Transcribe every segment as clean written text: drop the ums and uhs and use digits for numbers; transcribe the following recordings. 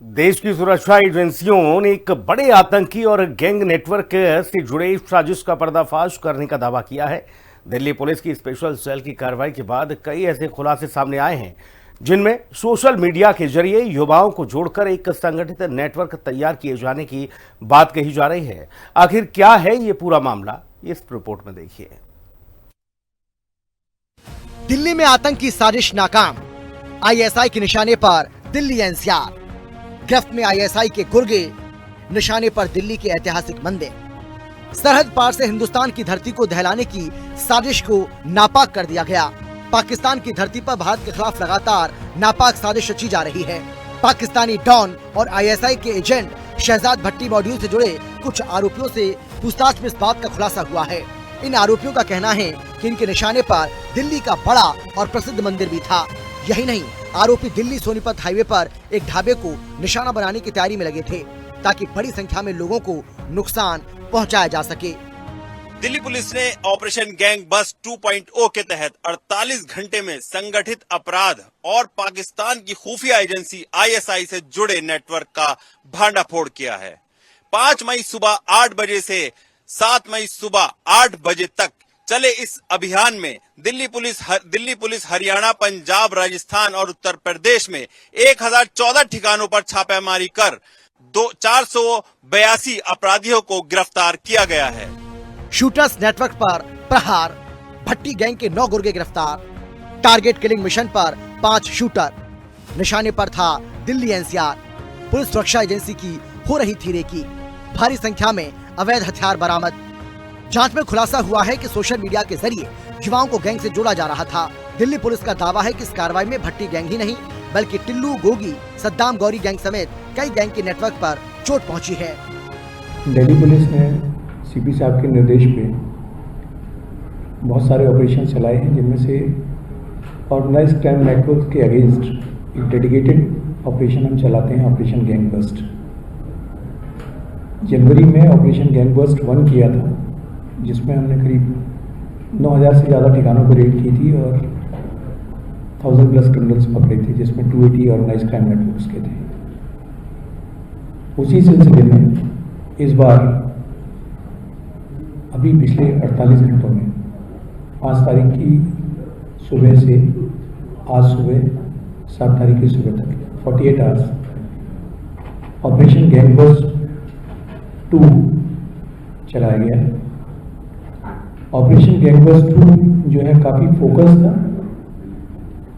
देश की सुरक्षा एजेंसियों ने एक बड़े आतंकी और गैंग नेटवर्क से जुड़े साजिश का पर्दाफाश करने का दावा किया है। दिल्ली पुलिस की स्पेशल सेल की कार्रवाई के बाद कई ऐसे खुलासे सामने आए हैं जिनमें सोशल मीडिया के जरिए युवाओं को जोड़कर एक संगठित नेटवर्क तैयार किए जाने की बात कही जा रही है। आखिर क्या है ये पूरा मामला, इस रिपोर्ट में देखिए। दिल्ली में आतंकी साजिश नाकाम, आईएसआई के निशाने पर दिल्ली एनसीआर। गिरफ्त में आईएसआई के गुर्गे, निशाने पर दिल्ली के ऐतिहासिक मंदिर। सरहद पार से हिंदुस्तान की धरती को दहलाने की साजिश को नापाक कर दिया गया। पाकिस्तान की धरती पर भारत के खिलाफ लगातार नापाक साजिश रची जा रही है। पाकिस्तानी डॉन और आईएसआई के एजेंट शहजाद भट्टी मॉड्यूल से जुड़े कुछ आरोपियों से पूछताछ में इस बात का खुलासा हुआ है। इन आरोपियों का कहना है कि इनके निशाने पर दिल्ली का बड़ा और प्रसिद्ध मंदिर भी था। यही नहीं, आरोपी दिल्ली सोनीपत हाईवे पर एक ढाबे को निशाना बनाने की तैयारी में लगे थे ताकि बड़ी संख्या में लोगों को नुकसान पहुंचाया जा सके। दिल्ली पुलिस ने ऑपरेशन गैंग बस्ट 2.0 के तहत 48 घंटे में संगठित अपराध और पाकिस्तान की खुफिया एजेंसी आईएसआई से जुड़े नेटवर्क का भांडाफोड़ किया है। 5 मई सुबह 8 बजे से 7 मई सुबह 8 बजे तक चले इस अभियान में दिल्ली पुलिस हरियाणा, पंजाब, राजस्थान और उत्तर प्रदेश में 1014 ठिकानों पर छापेमारी कर 482 अपराधियों को गिरफ्तार किया गया है। शूटर्स नेटवर्क पर प्रहार, भट्टी गैंग के 9 गुर्गे गिरफ्तार। टारगेट किलिंग मिशन पर 5 शूटर, निशाने पर था दिल्ली एनसीआर। पुलिस सुरक्षा एजेंसी की हो रही थी रेकी, भारी संख्या में अवैध हथियार बरामद। जांच में खुलासा हुआ है कि सोशल मीडिया के जरिए युवाओं को गैंग से जोड़ा जा रहा था। दिल्ली पुलिस का दावा है कि इस कार्रवाई में भट्टी गैंग ही नहीं बल्कि टिल्लू, गोगी, सद्दाम गौरी गैंग समेत कई गैंग के नेटवर्क पर चोट पहुंची है। दिल्ली पुलिस ने सीपी साहब के निर्देश पे बहुत सारे ऑपरेशन चलाए हैं, जिनमें से ऑर्गेनाइज्ड क्राइम नेटवर्क के अगेंस्ट एक डेडिकेटेड ऑपरेशन हम चलाते हैं, ऑपरेशन गैंग बस्ट। जनवरी में ऑपरेशन गैंग बस्ट 1 किया था, जिसमें हमने करीब 9000 से ज़्यादा ठिकानों पर रेड की थी और 1000+ क्रिमिनल्स पकड़े थे, जिसमें 280 ऑर्गेनाइज्ड क्राइम नेटवर्क्स के थे। उसी सिलसिले में इस बार अभी पिछले 48 घंटों में 5 तारीख की सुबह से आज सुबह 7 तारीख की सुबह तक 48 आवर्स ऑपरेशन गैंग बस्ट 2 चलाया गया। ऑपरेशन गैंग बस्ट 2 जो है काफ़ी फोकस था,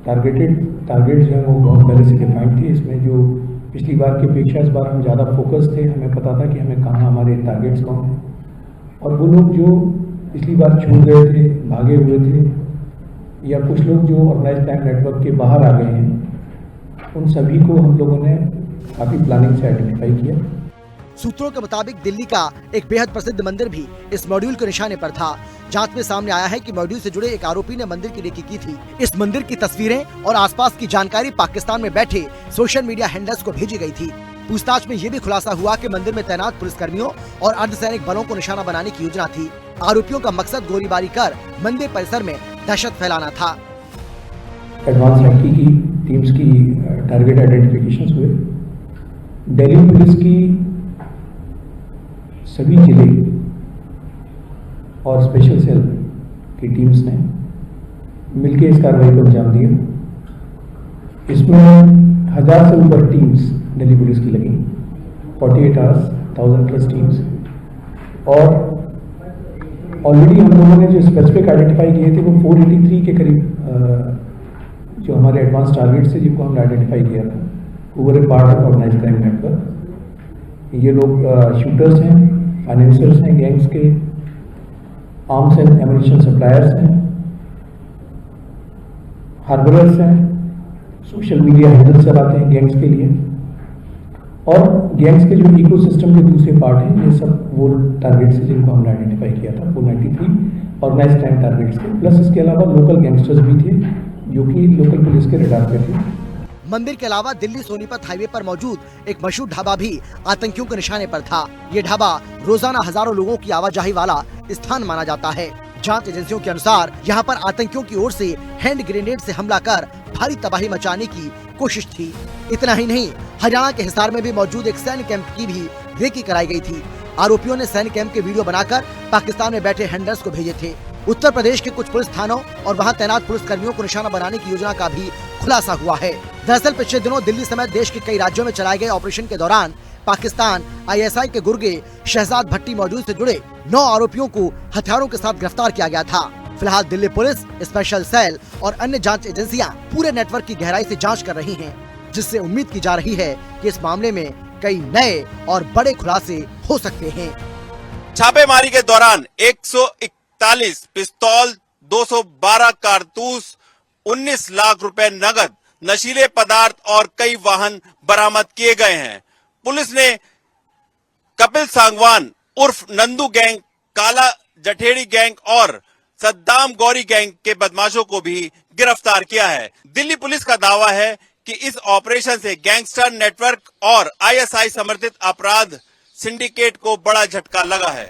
टारगेट जो है वो बहुत पहले से डिफाइंड थी। इसमें जो पिछली बार की अपेक्षा इस बार हम ज़्यादा फोकस थे, हमें पता था कि हमें कहाँ हमारे टारगेट्स कौन हैं और वो लोग जो पिछली बार छूट गए थे, भागे हुए थे, या कुछ लोग जो ऑर्गेनाइज्ड क्राइम नेटवर्क के बाहर आ गए हैं, उन सभी को हम लोगों ने काफ़ी प्लानिंग से आइडेंटिफाई किया। सूत्रों के मुताबिक दिल्ली का एक बेहद प्रसिद्ध मंदिर भी इस मॉड्यूल के निशाने पर था। जांच में सामने आया है कि मॉड्यूल से जुड़े एक आरोपी ने मंदिर की रेकी की थी। इस मंदिर की तस्वीरें और आसपास की जानकारी पाकिस्तान में बैठे सोशल मीडिया हैंडल्स को भेजी गई थी। पूछताछ में ये भी खुलासा हुआ कि मंदिर में तैनात पुलिसकर्मियों और अर्धसैनिक बलों को निशाना बनाने की योजना थी। आरोपियों का मकसद गोलीबारी कर मंदिर परिसर में दहशत फैलाना था। एडवांस लड़की की टीम्स की टारगेट आइडेंटिफिकेशन हुए। दिल्ली पुलिस की सभी जिले और स्पेशल सेल की टीम्स ने मिलकर इस कार्रवाई को अंजाम दिया। इसमें 1000 से ऊपर टीम्स दिल्ली पुलिस की लगी, 48 आवर्स, 1000+ टीम्स। और ऑलरेडी हम लोगों ने जो स्पेसिफिक आइडेंटिफाई किए थे वो 483 के करीब जो हमारे एडवांस टारगेट्स थे, जिनको हमने आइडेंटिफाई किया था, over a part of organised crime network. ये लोग शूटर्स हैं, फाइनेंसर्स हैं गैंग्स के, आर्म्स एंड एम्यूनिशन सप्लायर्स हैं, हार्बरर्स हैं, सोशल मीडिया हैंडल चलाते हैं गैंग्स के लिए, और गैंग्स के जो इकोसिस्टम के दूसरे पार्ट हैं, ये सब वो टारगेट्स हैं जिनको हमने आइडेंटिफाई किया था। 493 ऑर्गेनाइज्ड क्राइम टारगेट्स थे, प्लस इसके अलावा लोकल गैंगस्टर्स भी थे जो कि लोकल पुलिस के रडार पे थे। मंदिर के अलावा दिल्ली सोनीपत हाईवे पर मौजूद एक मशहूर ढाबा भी आतंकियों के निशाने पर था। ये ढाबा रोजाना हजारों लोगों की आवाजाही वाला स्थान माना जाता है। जांच एजेंसियों के अनुसार यहाँ पर आतंकियों की ओर से हैंड ग्रेनेड से हमला कर भारी तबाही मचाने की कोशिश थी। इतना ही नहीं, हरियाणा के हिसार में भी मौजूद एक सैन्य कैंप की भी रेकी कराई गई थी। आरोपियों ने सैन्य कैंप के वीडियो बनाकर पाकिस्तान में बैठे हैंडलर्स को भेजे थे। उत्तर प्रदेश के कुछ पुलिस थानों और वहां तैनात पुलिस कर्मियों को निशाना बनाने की योजना का भी खुलासा हुआ है। दरअसल पिछले दिनों दिल्ली समेत देश के कई राज्यों में चलाए गए ऑपरेशन के दौरान पाकिस्तान आईएसआई के गुर्गे शहजाद भट्टी मौजूद से जुड़े 9 आरोपियों को हथियारों के साथ गिरफ्तार किया गया था। फिलहाल दिल्ली पुलिस, स्पेशल सेल और अन्य जांच एजेंसियां पूरे नेटवर्क की गहराई से जांच कर रही हैं, जिससे उम्मीद की जा रही है कि इस मामले में कई नए और बड़े खुलासे हो सकते हैं। छापेमारी के दौरान 141 पिस्तौल, 212 कारतूस, 19 लाख रुपए नगद, नशीले पदार्थ और कई वाहन बरामद किए गए हैं। पुलिस ने कपिल सांगवान उर्फ नंदू गैंग, काला जठेड़ी गैंग और सद्दाम गौरी गैंग के बदमाशों को भी गिरफ्तार किया है। दिल्ली पुलिस का दावा है कि इस ऑपरेशन से गैंगस्टर नेटवर्क और आईएसआई समर्थित अपराध सिंडिकेट को बड़ा झटका लगा है।